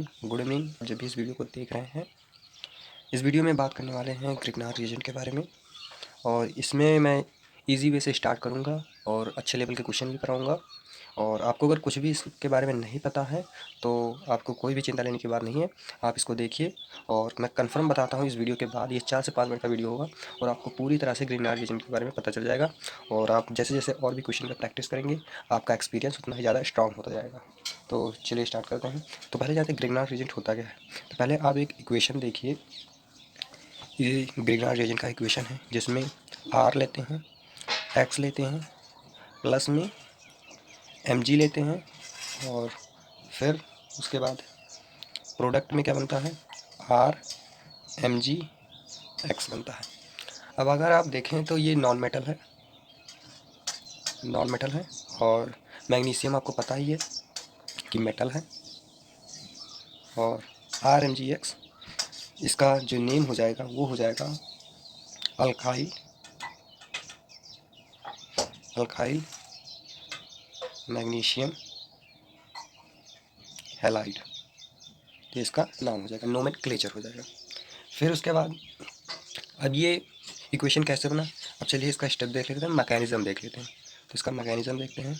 Everyone, good evening. जब भी इस वीडियो को देख रहे हैं, इस वीडियो में बात करने वाले हैं ग्रिग्नार रीजन के बारे में। और इसमें मैं इजी वे से स्टार्ट करूंगा और अच्छे लेवल के क्वेश्चन भी कराऊंगा। और आपको अगर कुछ भी इसके बारे में नहीं पता है तो आपको कोई भी चिंता लेने की बात नहीं है, आप इसको देखिए। और मैं कंफर्म बताता हूँ, इस वीडियो के बाद ये 4 से 5 मिनट का वीडियो होगा और आपको पूरी तरह से ग्रिग्नार रीजन के बारे में पता चल जाएगा। और आप जैसे जैसे और भी क्वेश्चन का प्रैक्टिस करेंगे, आपका एक्सपीरियंस उतना ही ज़्यादा स्ट्रॉन्ग होता जाएगा। तो चलिए स्टार्ट करते हैं। तो पहले जानते हैं ग्रिग्नार रीजन होता क्या है। तो पहले आप एक इक्वेशन देखिए, ये ग्रिग्नार रीजन का इक्वेशन है जिसमें आर लेते हैं, एक्स लेते हैं, प्लस में mg लेते हैं और फिर उसके बाद प्रोडक्ट में क्या बनता है, आर mg x बनता है। अब अगर आप देखें तो ये नॉन मेटल है, और मैग्नीशियम आपको पता ही है कि मेटल है। और आर mg x इसका जो नेम हो जाएगा वो हो जाएगा अल्काइल मैग्नीशियम हैलाइड। तो इसका नाम हो जाएगा, नोमेनक्लेचर हो जाएगा। फिर उसके बाद अब ये इक्वेशन कैसे बना, अब चलिए इसका स्टेप देख लेते हैं, मैकेनिज़्म देख लेते हैं। तो इसका मैकेनिज़्म देखते हैं।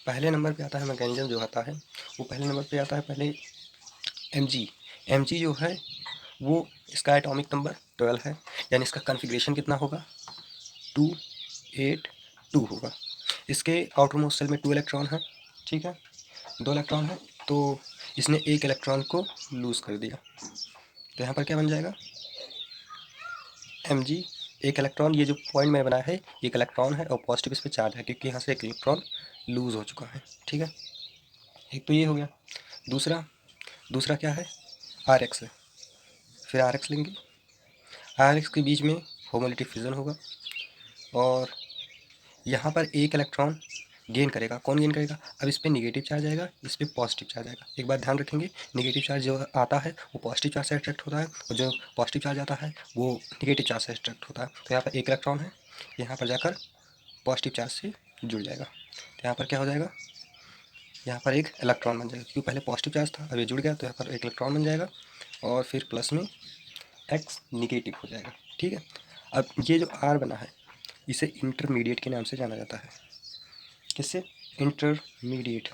पहले नंबर पे आता है मैकेनिज़्म जो आता है, वो पहले नंबर पे आता है पहले mg जो है वो इसका एटॉमिक नंबर 12 है, यानी इसका कॉन्फ़िगरेशन कितना होगा, 2 8 2 होगा। इसके आउटर मोस्ट सेल में 2 इलेक्ट्रॉन है, ठीक है, 2 इलेक्ट्रॉन है। तो इसने एक इलेक्ट्रॉन को लूज़ कर दिया, तो यहाँ पर क्या बन जाएगा, mg एक इलेक्ट्रॉन, ये जो पॉइंट मैंने बनाया है एक इलेक्ट्रॉन है और पॉजिटिव इस पर चार्ज है क्योंकि यहाँ से एक इलेक्ट्रॉन लूज़ हो चुका है, ठीक है। एक तो ये हो गया। दूसरा क्या है, आर एक्स है। फिर आर एक्स लेंगे, आर एक्स के बीच में होमोलिटिक फिजन होगा और यहाँ पर एक इलेक्ट्रॉन गेन करेगा। कौन गेन करेगा, अब इस पर निगेटिव चार्ज आएगा, इस पर पॉजिटिव चार्ज आएगा। एक बात ध्यान रखेंगे, निगेटिव चार्ज जो आता है वो पॉजिटिव चार्ज से अट्रैक्ट होता है और जो पॉजिटिव चार्ज आता है वो निगेटिव चार्ज से अट्रैक्ट होता है। तो यहाँ पर एक इलेक्ट्रॉन है, यहाँ पर जाकर पॉजिटिव चार्ज से जुड़ जाएगा। तो यहाँ पर क्या हो जाएगा, यहाँ पर एक इलेक्ट्रॉन बन जाएगा क्योंकि पहले पॉजिटिव चार्ज था, अब ये जुड़ गया तो यहाँ पर एक इलेक्ट्रॉन बन जाएगा और फिर प्लस में एक्स निगेटिव हो जाएगा, ठीक है। अब ये जो आर बना है इसे इंटरमीडिएट के नाम से जाना जाता है। किससे, इंटरमीडिएट।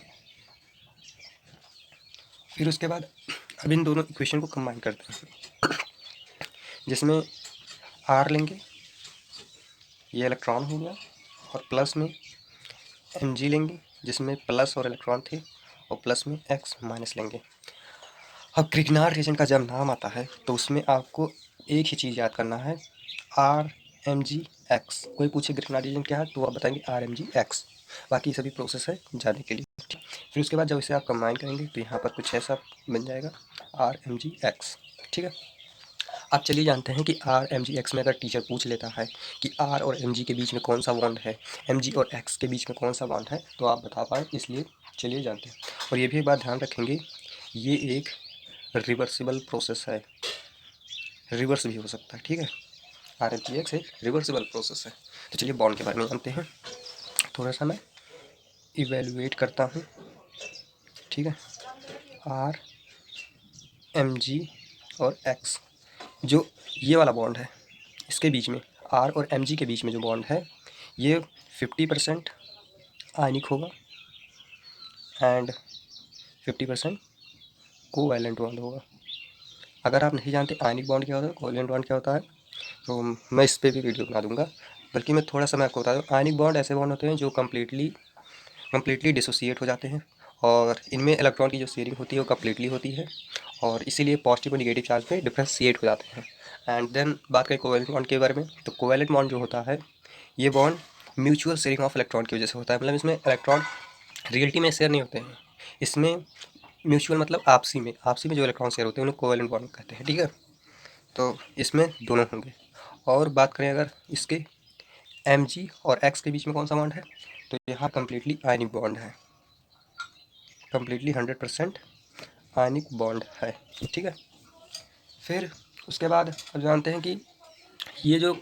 फिर उसके बाद अब इन दोनों इक्वेशन को कंबाइन करते हैं, जिसमें आर लेंगे, ये इलेक्ट्रॉन हो गया, और प्लस में mg लेंगे जिसमें प्लस और इलेक्ट्रॉन थे, और प्लस में x माइनस लेंगे। अब ग्रिग्नार रीजन का जब नाम आता है तो उसमें आपको एक ही चीज़ याद करना है, आर mg x। कोई पूछे ग्रिग्नार रीजन क्या है तो आप बताएंगे आर mg x, बाकी सभी प्रोसेस है जाने के लिए। फिर उसके बाद जब इसे आप कंबाइन करेंगे तो यहाँ पर कुछ ऐसा बन जाएगा, आर mg x, ठीक है। आप चलिए जानते हैं कि आर mg x में अगर टीचर पूछ लेता है कि आर और mg के बीच में कौन सा बॉन्ड है, mg और x के बीच में कौन सा बॉन्ड है, तो आप बता पाए, इसलिए चलिए जानते हैं। और ये भी एक बात ध्यान रखेंगे, ये एक रिवर्सिबल प्रोसेस है, रिवर्स भी हो सकता है, ठीक है। आर mg x एक रिवर्सिबल प्रोसेस है। तो चलिए बॉन्ड के बारे में जानते हैं, थोड़ा सा मैं इवेलुएट करता हूँ, ठीक है। आर mg और x, जो ये वाला बॉन्ड है इसके बीच में, आर और mg के बीच में जो बॉन्ड है ये 50% आयनिक होगा एंड 50% कोवैलेंट बॉन्ड होगा। अगर आप नहीं जानते आयनिक बॉन्ड क्या होता है, कोवैलेंट बॉन्ड क्या होता है, तो मैं इस पर भी वीडियो बना दूंगा। बल्कि मैं थोड़ा सा मैं आपको बता दूँ, आयनिक बॉन्ड ऐसे बॉन्ड होते हैं जो कम्प्लीटली डिसोसिएट हो जाते हैं और इनमें इलेक्ट्रॉन की जो शेयरिंग होती है वो कम्प्लीटली होती है और इसीलिए पॉजिटिव और निगेटिव चार्ज में डिफ्रेंशिएट हो जाते हैं। एंड देन बात करें कोवैलेंट बॉन्ड के बारे में, तो कोवैलेंट बॉन्ड जो होता है ये bond mutual sharing of electron की वजह से होता है। मतलब इसमें इलेक्ट्रॉन रियलिटी में शेयर नहीं होते हैं, इसमें म्यूचुअल मतलब आपसी में जो इलेक्ट्रॉन शेयर होते हैं उन्हें कोवैलेंट बॉन्ड कहते हैं, ठीक है। तो इसमें दोनों होंगे। और बात करें अगर इसके mg और x के बीच में कौन सा बॉन्ड है, तो यहाँ कम्प्लीटली आयनिक बॉन्ड है, कम्प्लीटली 100% आयनिक बॉन्ड है, ठीक है। फिर उसके बाद अब जानते हैं कि ये जो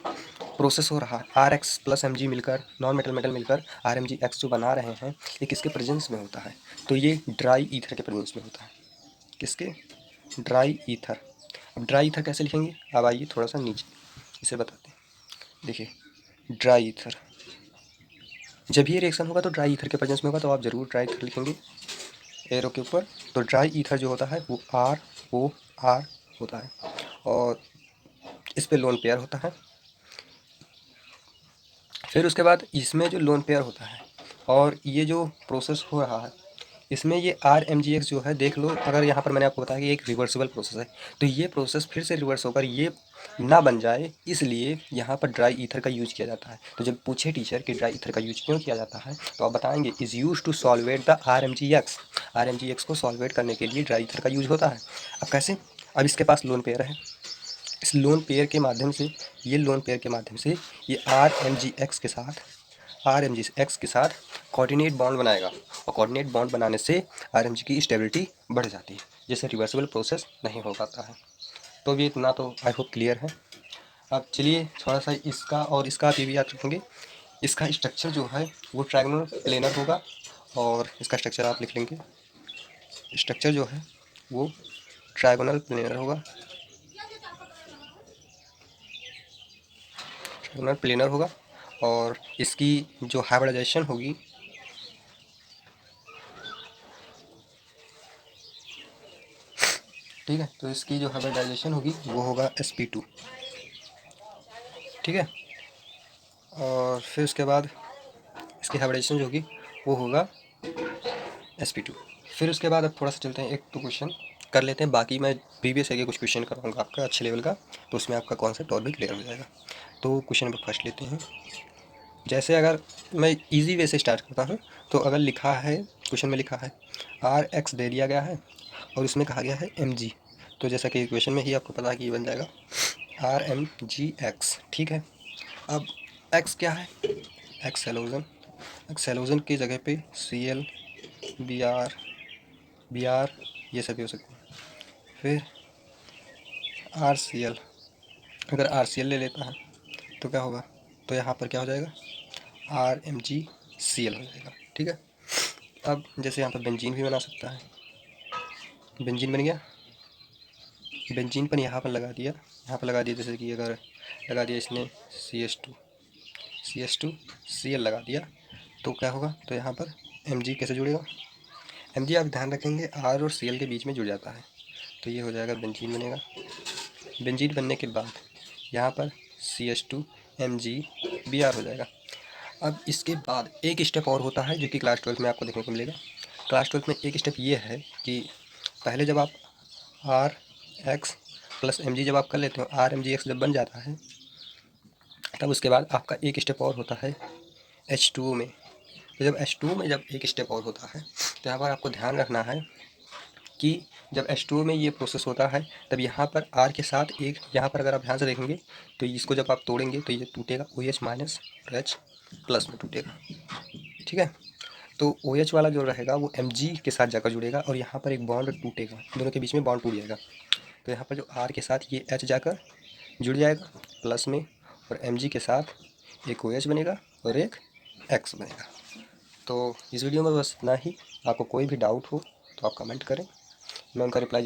प्रोसेस हो रहा है RX प्लस Mg मिलकर, नॉन मेटल मेटल मिलकर RMgX जो बना रहे हैं, ये किसके प्रेजेंस में होता है? तो ये ड्राई ईथर के प्रेजेंस में होता है। किसके? Dry ether. अब ड्राई ईथर कैसे लिखेंगे? अब आइए थोड़ा सा नीचे इसे बताते हैं। देखिए ड्राई ईथर, जब ये रिएक्शन होगा तो ड्राई ईथर के प्रेजेंस में होगा, तो आप ज़रूर ड्राई ईथर लिखेंगे एरो के ऊपर। तो ड्राई ईथर जो होता है वो ROR होता है, और इस पे लोन पेयर होता है। फिर उसके बाद इसमें जो लोन पेयर होता है और ये जो प्रोसेस हो रहा है, इसमें ये RMgX जो है, देख लो, अगर यहाँ पर मैंने आपको बताया कि एक रिवर्सिबल प्रोसेस है, तो ये प्रोसेस फिर से रिवर्स होकर ये ना बन जाए, इसलिए यहाँ पर ड्राई ईथर का यूज किया जाता है। तो जब पूछे टीचर कि ड्राई ईथर का यूज क्यों किया जाता है, तो आप बताएंगे is use to solvate the RMgX को सॉल्वेट करने के लिए ड्राई ईथर का यूज होता है। अब कैसे? अब इसके पास लोन पेयर है, इस लोन पेयर के माध्यम से, ये लोन पेयर के माध्यम से ये RMgX के साथ कोऑर्डिनेट बॉन्ड बनाएगा, और कोऑर्डिनेट बॉन्ड बनाने से RMG की स्टेबिलिटी बढ़ जाती है, जिससे रिवर्सिबल प्रोसेस नहीं हो पाता है। तो ये इतना तो आई होप क्लियर है। अब चलिए थोड़ा सा इसका और इसका आप ये भी याद रखेंगे, इसका स्ट्रक्चर जो है वो ट्रायंगुलर प्लेनर होगा, और इसका स्ट्रक्चर आप लिख लेंगे, स्ट्रक्चर जो है वो ट्रायंगुलर प्लेनर होगा, ट्रायंगुलर प्लेनर होगा, और इसकी जो हाइब्रिडाइजेशन होगी, ठीक है, तो इसकी जो हाइब्रिडाइजेशन होगी वो होगा sp2, ठीक है। और फिर उसके बाद इसकी हाइब्रिडाइजेशन जो होगी वो होगा sp2। फिर उसके बाद अब थोड़ा सा चलते हैं, एक तो क्वेश्चन कर लेते हैं, बाकी मैं प्रीवियस के कुछ क्वेश्चन कराऊंगा आपका अच्छे लेवल का, तो उसमें आपका कॉन्सेप्ट और भी क्लियर हो जाएगा। तो क्वेश्चन नंबर फर्स्ट लेते हैं। जैसे अगर मैं इजी वे से स्टार्ट करता हूँ, तो अगर लिखा है, क्वेश्चन में लिखा है RX दे दिया गया है और इसमें कहा गया है Mg, तो जैसा कि इक्वेशन में ही आपको पता है कि ये बन जाएगा RMgX, ठीक है। अब X क्या है? X हेलोजन की जगह पे Cl, Br ये सभी हो सकते हैं। फिर RCl, अगर RCl ले लेता है तो क्या होगा? तो यहाँ पर क्या हो जाएगा? RMgCl हो जाएगा, ठीक है। अब जैसे यहाँ पर बेंजीन भी बना सकता है, बेंजीन बन गया, बेंजीन पर यहाँ पर लगा दिया, जैसे कि अगर लगा दिया इसने CH2Cl लगा दिया, तो क्या होगा? तो यहाँ पर Mg कैसे जुड़ेगा? Mg आप ध्यान रखेंगे R और Cl के बीच में जुड़ जाता है, तो ये हो जाएगा बेंजीन बनेगा। बेंजीन बनने के बाद यहाँ पर CH2MgBr हो जाएगा। अब इसके बाद एक स्टेप और होता है जो कि क्लास 12 में आपको देखने को मिलेगा। क्लास 12 में एक स्टेप ये है कि पहले जब आप RX प्लस Mg जब आप कर लेते हो, RMgX जब बन जाता है, तब उसके बाद आपका एक स्टेप और होता है H2O में। तो जब H2O में जब एक स्टेप और होता है, तो यहाँ पर आपको ध्यान रखना है कि जब H2O में ये प्रोसेस होता है, तब यहाँ पर R के साथ एक, यहाँ पर अगर आप ध्यान से देखेंगे तो इसको जब आप तोड़ेंगे तो ये टूटेगा, OH माइनस और H प्लस में टूटेगा, ठीक है। तो OH वाला जो रहेगा वो Mg के साथ जाकर जुड़ेगा, और यहाँ पर एक बॉन्ड टूटेगा, दोनों के बीच में बॉन्ड टूट जाएगा। तो यहाँ पर जो R के साथ ये H जाकर जुड़ जाएगा प्लस में, और Mg के साथ एक OH बनेगा और एक X बनेगा। तो इस वीडियो में बस इतना ही। आपको कोई भी डाउट हो तो आप कमेंट करें, मैं उनका रिप्लाई